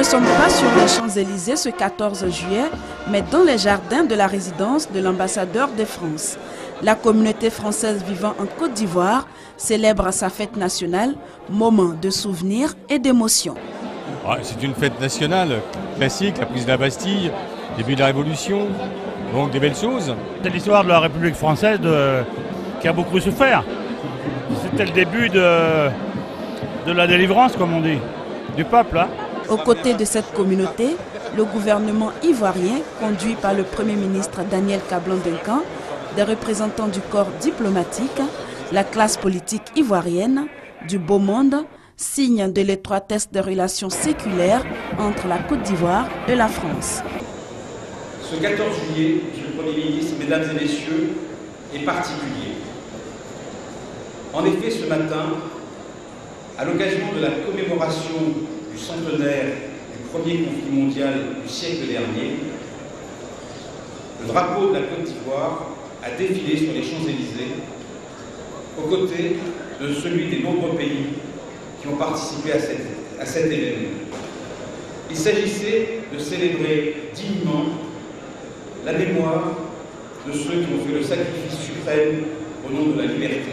ne sommes pas sur les Champs-Élysées ce 14 juillet, mais dans les jardins de la résidence de l'ambassadeur de France. La communauté française vivant en Côte d'Ivoire célèbre sa fête nationale, moment de souvenirs et d'émotion. C'est une fête nationale classique, la prise de la Bastille, début de la Révolution, donc des belles choses. C'est l'histoire de la République française qui a beaucoup souffert. C'était le début de la délivrance, comme on dit, du peuple. Aux côtés de cette communauté, le gouvernement ivoirien, conduit par le Premier ministre Daniel Kablan-Duncan, des représentants du corps diplomatique, la classe politique ivoirienne, du beau monde, signe de l'étroitesse des relations séculaires entre la Côte d'Ivoire et la France. Ce 14 juillet, Monsieur le Premier ministre, Mesdames et Messieurs, est particulier. En effet, ce matin, à l'occasion de la commémoration du centenaire du premier conflit mondial du siècle dernier, le drapeau de la Côte d'Ivoire a défilé sur les Champs-Élysées aux côtés de celui des nombreux pays qui ont participé à cet événement. Il s'agissait de célébrer dignement la mémoire de ceux qui ont fait le sacrifice suprême au nom de la liberté.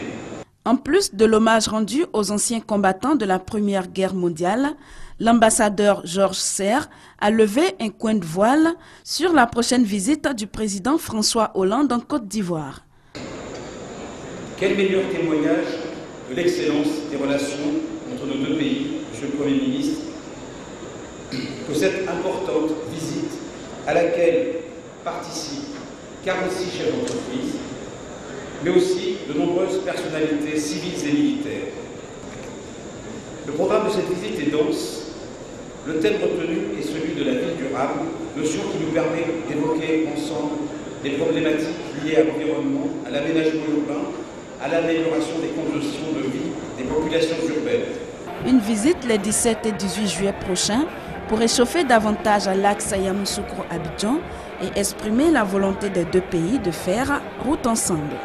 En plus de l'hommage rendu aux anciens combattants de la Première Guerre mondiale, l'ambassadeur Georges Serre a levé un coin de voile sur la prochaine visite du président François Hollande en Côte d'Ivoire. Quel meilleur témoignage de l'excellence des relations entre nos deux pays, Monsieur le Premier ministre, que cette importante visite à laquelle participent 46 chefs d'entreprise, mais aussi de nombreuses personnalités civiles et militaires. Le programme de cette visite est dense. Le thème retenu est celui de la ville durable, notion qui nous permet d'évoquer ensemble les problématiques liées à l'environnement, à l'aménagement urbain, à l'amélioration des conditions de vie des populations urbaines. Une visite les 17 et 18 juillet prochains pour échauffer davantage à l'axe Yamoussoukro-Abidjan et exprimer la volonté des deux pays de faire route ensemble.